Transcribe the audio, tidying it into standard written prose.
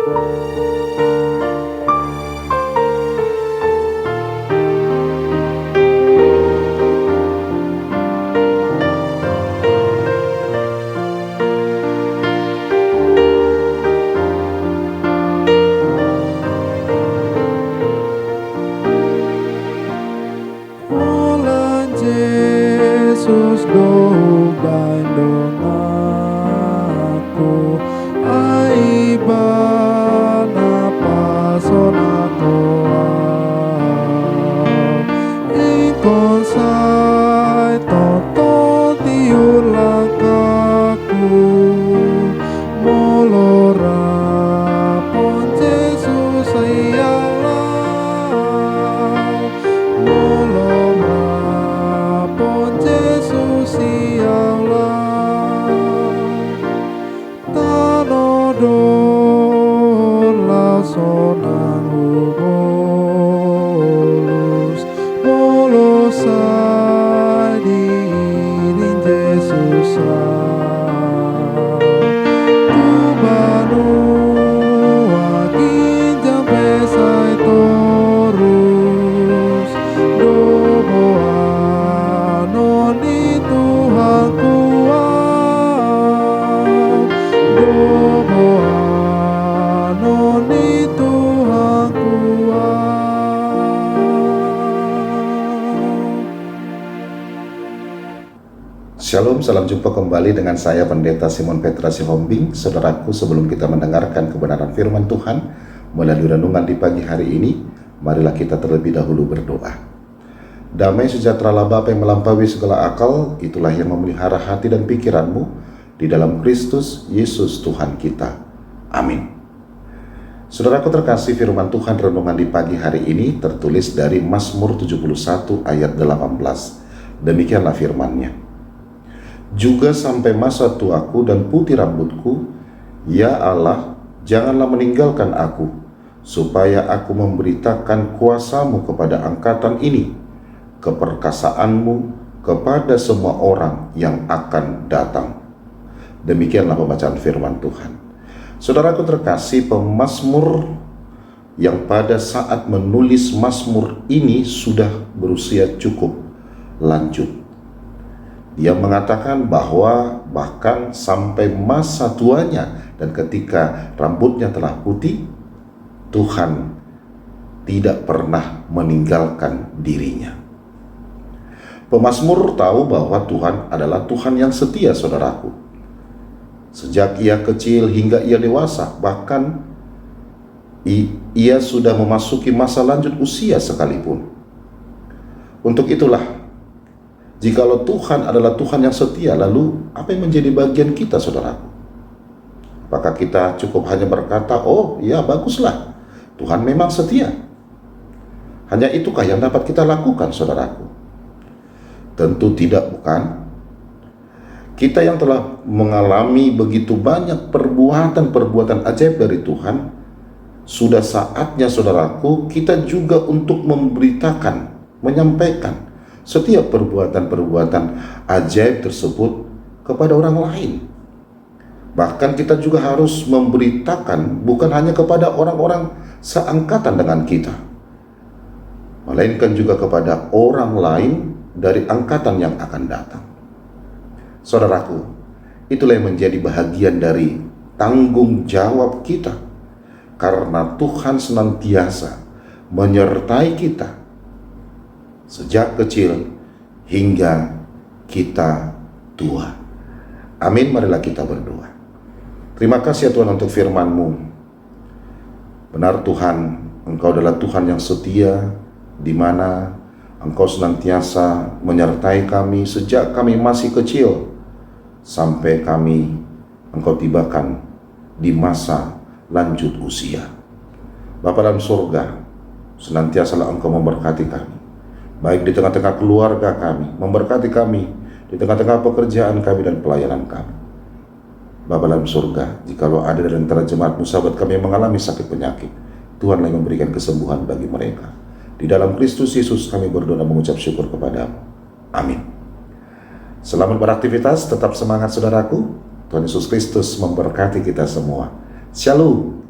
Yesus do bandung aku aiba napa sonakoa ikon sai toto tiulakaku molora pon Yesus ayalah molora pon Yesus ialah tanodon lasonang ubolus molosai diirin Yesus tubanu akin jampe sai torus doboa noni Tuhan kuat doboa noni Tuhan kuat. Shalom, salam jumpa kembali dengan saya Pendeta Simon Petra Sihombing. Saudaraku, sebelum kita mendengarkan kebenaran firman Tuhan melalui renungan di pagi hari ini, marilah kita terlebih dahulu berdoa. Damai sejahtera Bapa yang melampaui segala akal, itulah yang memelihara hati dan pikiranmu di dalam Kristus Yesus Tuhan kita. Amin. Saudaraku terkasih, firman Tuhan renungan di pagi hari ini tertulis dari Mazmur 71 ayat 18. Demikianlah firman-Nya. Juga sampai masa tuaku dan putih rambutku, ya Allah, janganlah meninggalkan aku, supaya aku memberitakan kuasa-Mu kepada angkatan ini, keperkasaanmu kepada semua orang yang akan datang. Demikianlah pembacaan firman Tuhan. Saudaraku terkasih, pemazmur yang pada saat menulis mazmur ini sudah berusia cukup lanjut. Dia mengatakan bahwa bahkan sampai masa tuanya dan ketika rambutnya telah putih, Tuhan tidak pernah meninggalkan dirinya. Pemazmur tahu bahwa Tuhan adalah Tuhan yang setia, saudaraku. Sejak ia kecil hingga ia dewasa, bahkan ia sudah memasuki masa lanjut usia sekalipun. Untuk itulah, jikalau Tuhan adalah Tuhan yang setia, lalu apa yang menjadi bagian kita, saudaraku? Apakah kita cukup hanya berkata, oh ya baguslah, Tuhan memang setia? Hanya itukah yang dapat kita lakukan, saudaraku? Tentu tidak, bukan? Kita yang telah mengalami begitu banyak perbuatan-perbuatan ajaib dari Tuhan, sudah saatnya, saudaraku, kita juga untuk memberitakan, menyampaikan setiap perbuatan-perbuatan ajaib tersebut kepada orang lain. Bahkan kita juga harus memberitakan bukan hanya kepada orang-orang seangkatan dengan kita, melainkan juga kepada orang lain dari angkatan yang akan datang. Saudaraku, itulah yang menjadi bahagian dari tanggung jawab kita, karena Tuhan senantiasa menyertai kita sejak kecil hingga kita tua. Amin, marilah kita berdoa. Terima kasih ya Tuhan untuk firman-Mu. Benar Tuhan, Engkau adalah Tuhan yang setia, di mana Engkau senantiasa menyertai kami sejak kami masih kecil sampai kami Engkau tibakan di masa lanjut usia. Bapa dalam surga, senantiasalah Engkau memberkati kami, baik di tengah-tengah keluarga kami, memberkati kami di tengah-tengah pekerjaan kami dan pelayanan kami. Bapa dalam surga, jikalau ada dari antara jemaat-Mu sahabat kami yang mengalami sakit penyakit, Tuhanlah yang memberikan kesembuhan bagi mereka. Di dalam Kristus Yesus kami berdoa dan mengucap syukur kepada-Mu. Amin. Selamat beraktivitas, tetap semangat saudaraku. Tuhan Yesus Kristus memberkati kita semua. Shalom.